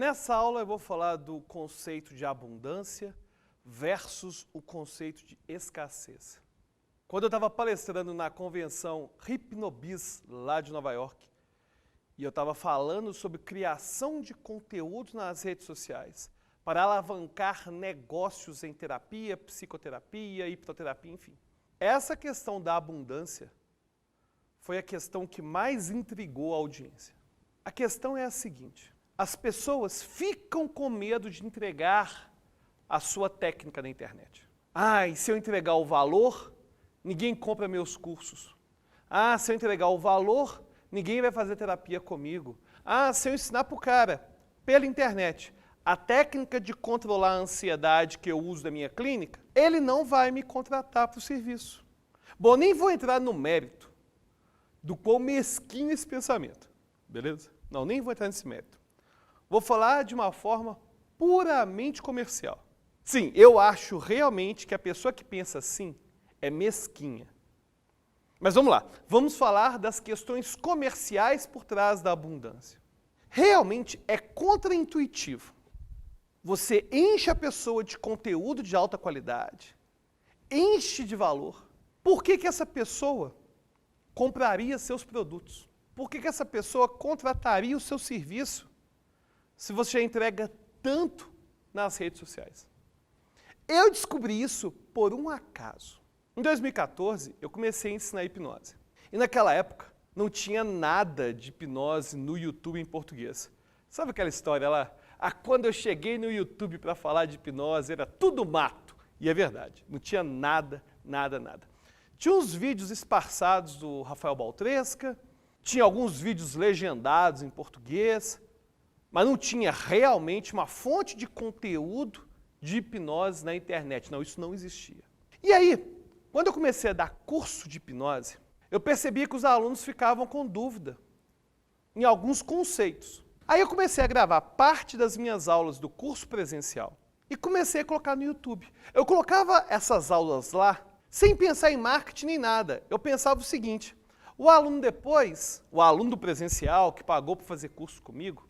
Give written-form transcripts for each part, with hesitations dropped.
Nessa aula eu vou falar do conceito de abundância versus o conceito de escassez. Quando eu estava palestrando na convenção Hipnobiz, lá de Nova York, e eu estava falando sobre criação de conteúdo nas redes sociais para alavancar negócios em terapia, psicoterapia, hipnoterapia, enfim. Essa questão da abundância foi a questão que mais intrigou a audiência. A questão é a seguinte: as pessoas ficam com medo de entregar a sua técnica na internet. E se eu entregar o valor, ninguém compra meus cursos. Se eu entregar o valor, ninguém vai fazer terapia comigo. Se eu ensinar para o cara, pela internet, a técnica de controlar a ansiedade que eu uso da minha clínica, ele não vai me contratar para o serviço. Bom, nem vou entrar no mérito do quão mesquinho esse pensamento, beleza? Não, nem vou entrar nesse mérito. Vou falar de uma forma puramente comercial. Sim, eu acho realmente que a pessoa que pensa assim é mesquinha. Mas vamos lá, vamos falar das questões comerciais por trás da abundância. Realmente é contraintuitivo. Você enche a pessoa de conteúdo de alta qualidade, enche de valor. Por que essa pessoa compraria seus produtos? Por que essa pessoa contrataria o seu serviço se você já entrega tanto nas redes sociais? Eu descobri isso por um acaso. Em 2014, eu comecei a ensinar hipnose. E naquela época, não tinha nada de hipnose no YouTube em português. Sabe aquela história lá? Quando eu cheguei no YouTube para falar de hipnose, era tudo mato. E é verdade, não tinha nada. Tinha uns vídeos esparçados do Rafael Baltresca, tinha alguns vídeos legendados em português, mas não tinha realmente uma fonte de conteúdo de hipnose na internet. Não, isso não existia. E aí, quando eu comecei a dar curso de hipnose, eu percebi que os alunos ficavam com dúvida em alguns conceitos. Aí eu comecei a gravar parte das minhas aulas do curso presencial e comecei a colocar no YouTube. Eu colocava essas aulas lá sem pensar em marketing nem nada. Eu pensava o seguinte: o aluno depois, o aluno do presencial que pagou para fazer curso comigo,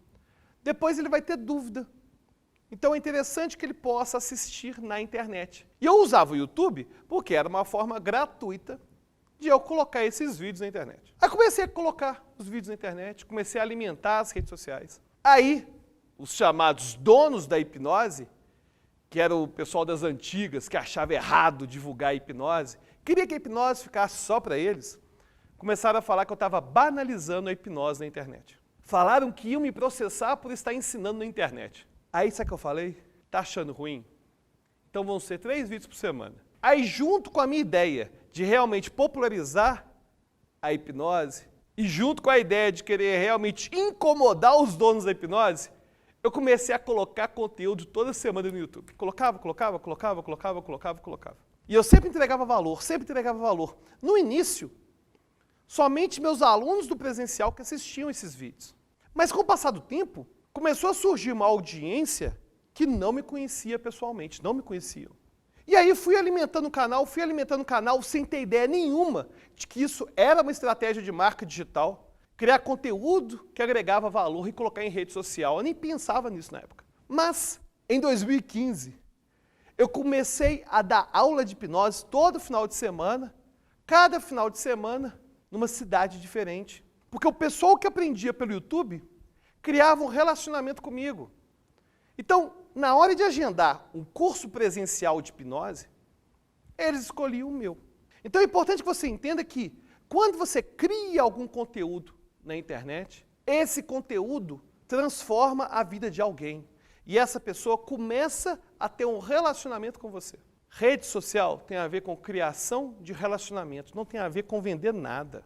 depois ele vai ter dúvida. Então é interessante que ele possa assistir na internet. E eu usava o YouTube porque era uma forma gratuita de eu colocar esses vídeos na internet. Aí comecei a colocar os vídeos na internet, comecei a alimentar as redes sociais. Aí, os chamados donos da hipnose, que era o pessoal das antigas, que achava errado divulgar a hipnose, queria que a hipnose ficasse só para eles, começaram a falar que eu estava banalizando a hipnose na internet. Falaram que iam me processar por estar ensinando na internet. Aí, sabe o que eu falei? Tá achando ruim? Então vão ser 3 vídeos por semana. Aí, junto com a minha ideia de realmente popularizar a hipnose, e junto com a ideia de querer realmente incomodar os donos da hipnose, eu comecei a colocar conteúdo toda semana no YouTube. Colocava. E eu sempre entregava valor. No início, somente meus alunos do presencial que assistiam esses vídeos. Mas com o passar do tempo, começou a surgir uma audiência que não me conhecia pessoalmente, não me conheciam. E aí fui alimentando o canal sem ter ideia nenhuma de que isso era uma estratégia de marca digital, criar conteúdo que agregava valor e colocar em rede social. Eu nem pensava nisso na época. Mas, em 2015, eu comecei a dar aula de hipnose todo final de semana, cada final de semana, numa cidade diferente. Porque o pessoal que aprendia pelo YouTube criava um relacionamento comigo. Então, na hora de agendar um curso presencial de hipnose, eles escolhiam o meu. Então é importante que você entenda que, quando você cria algum conteúdo na internet, esse conteúdo transforma a vida de alguém. E essa pessoa começa a ter um relacionamento com você. Rede social tem a ver com criação de relacionamento, não tem a ver com vender nada.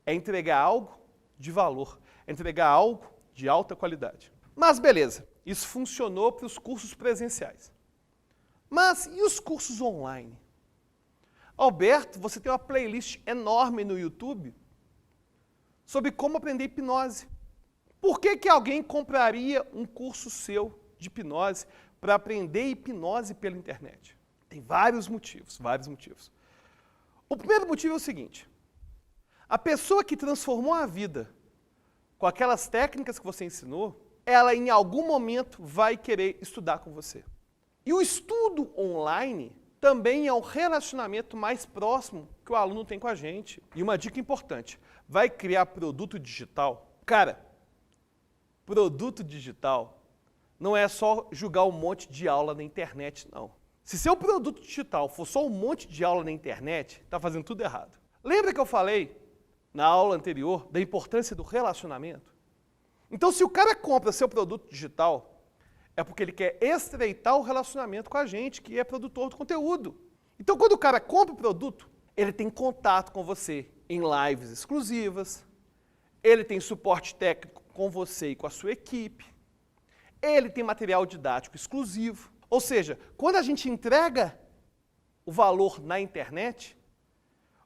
É entregar algo de valor, é entregar algo de alta qualidade. Mas beleza, isso funcionou para os cursos presenciais. Mas e os cursos online? Alberto, você tem uma playlist enorme no YouTube sobre como aprender hipnose. Por que alguém compraria um curso seu de hipnose para aprender hipnose pela internet? Tem vários motivos. O primeiro motivo é o seguinte: a pessoa que transformou a vida com aquelas técnicas que você ensinou, ela em algum momento vai querer estudar com você. E o estudo online também é um relacionamento mais próximo que o aluno tem com a gente. E uma dica importante, vai criar produto digital? Cara, produto digital não é só jogar um monte de aula na internet, não. Se seu produto digital for só um monte de aula na internet, está fazendo tudo errado. Lembra que eu falei na aula anterior da importância do relacionamento? Então, se o cara compra seu produto digital, é porque ele quer estreitar o relacionamento com a gente, que é produtor de conteúdo. Então, quando o cara compra o produto, ele tem contato com você em lives exclusivas, ele tem suporte técnico com você e com a sua equipe, ele tem material didático exclusivo. Ou seja, quando a gente entrega o valor na internet,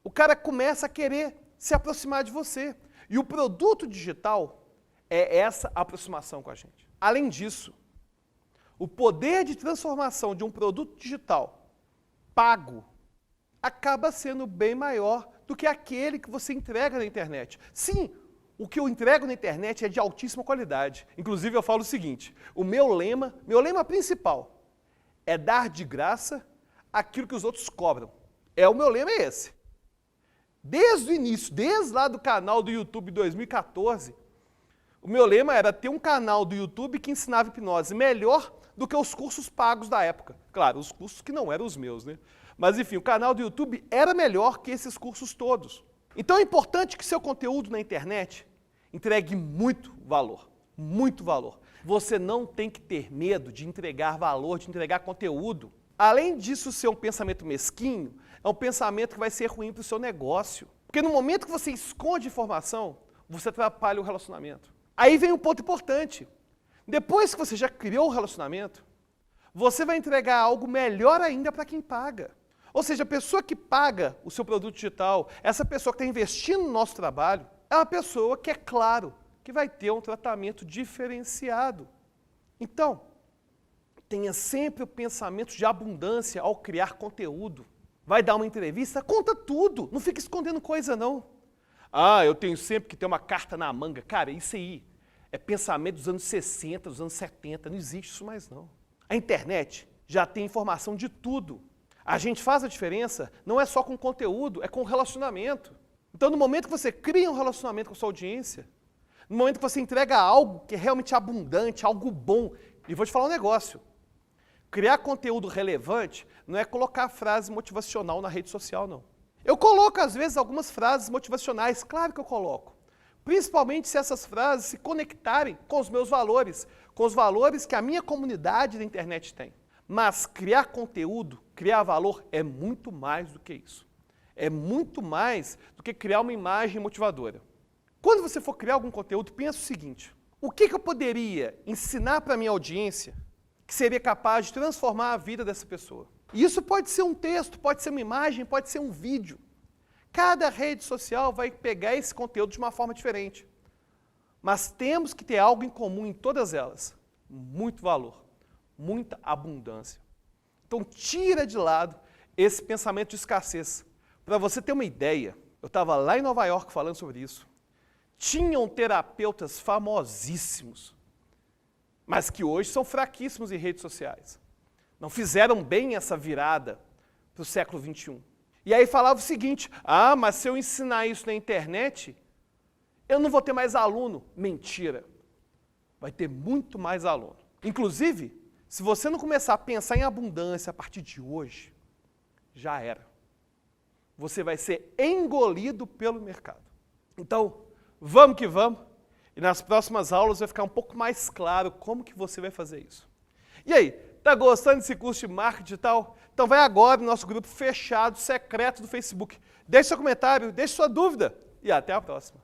o cara começa a querer se aproximar de você. E o produto digital é essa aproximação com a gente. Além disso, o poder de transformação de um produto digital pago acaba sendo bem maior do que aquele que você entrega na internet. Sim, o que eu entrego na internet é de altíssima qualidade. Inclusive, eu falo o seguinte, o meu lema principal é dar de graça aquilo que os outros cobram. O meu lema é esse. Desde o início, desde lá do canal do YouTube 2014, o meu lema era ter um canal do YouTube que ensinava hipnose melhor do que os cursos pagos da época. Claro, os cursos que não eram os meus, né? Mas enfim, o canal do YouTube era melhor que esses cursos todos. Então é importante que seu conteúdo na internet entregue muito valor, muito valor. Você não tem que ter medo de entregar valor, de entregar conteúdo. Além disso ser um pensamento mesquinho, é um pensamento que vai ser ruim para o seu negócio. Porque no momento que você esconde informação, você atrapalha o relacionamento. Aí vem um ponto importante. Depois que você já criou o relacionamento, você vai entregar algo melhor ainda para quem paga. Ou seja, a pessoa que paga o seu produto digital, essa pessoa que está investindo no nosso trabalho, é uma pessoa que, é claro, que vai ter um tratamento diferenciado. Então, tenha sempre o pensamento de abundância ao criar conteúdo. Vai dar uma entrevista, conta tudo, não fica escondendo coisa não. Ah, eu tenho sempre que ter uma carta na manga. Cara, isso aí é pensamento dos anos 60, dos anos 70, não existe isso mais não. A internet já tem informação de tudo. A gente faz a diferença, não é só com conteúdo, é com relacionamento. Então, no momento que você cria um relacionamento com a sua audiência, no momento que você entrega algo que é realmente abundante, algo bom, e vou te falar um negócio, criar conteúdo relevante não é colocar frase motivacional na rede social, não. Eu coloco, às vezes, algumas frases motivacionais, claro que eu coloco. Principalmente se essas frases se conectarem com os meus valores, com os valores que a minha comunidade da internet tem. Mas criar conteúdo, criar valor é muito mais do que isso. É muito mais do que criar uma imagem motivadora. Quando você for criar algum conteúdo, pensa o seguinte, o que eu poderia ensinar para a minha audiência que seria capaz de transformar a vida dessa pessoa? E isso pode ser um texto, pode ser uma imagem, pode ser um vídeo. Cada rede social vai pegar esse conteúdo de uma forma diferente. Mas temos que ter algo em comum em todas elas. Muito valor, muita abundância. Então tira de lado esse pensamento de escassez. Para você ter uma ideia, eu estava lá em Nova York falando sobre isso. Tinham terapeutas famosíssimos, mas que hoje são fraquíssimos em redes sociais. Não fizeram bem essa virada para o século XXI. E aí falava o seguinte, mas se eu ensinar isso na internet, eu não vou ter mais aluno. Mentira, vai ter muito mais aluno. Inclusive, se você não começar a pensar em abundância a partir de hoje, já era. Você vai ser engolido pelo mercado. Então, vamos que vamos, e nas próximas aulas vai ficar um pouco mais claro como que você vai fazer isso. E aí, tá gostando desse curso de marketing digital? Então vai agora no nosso grupo fechado, secreto do Facebook. Deixe seu comentário, deixe sua dúvida e até a próxima.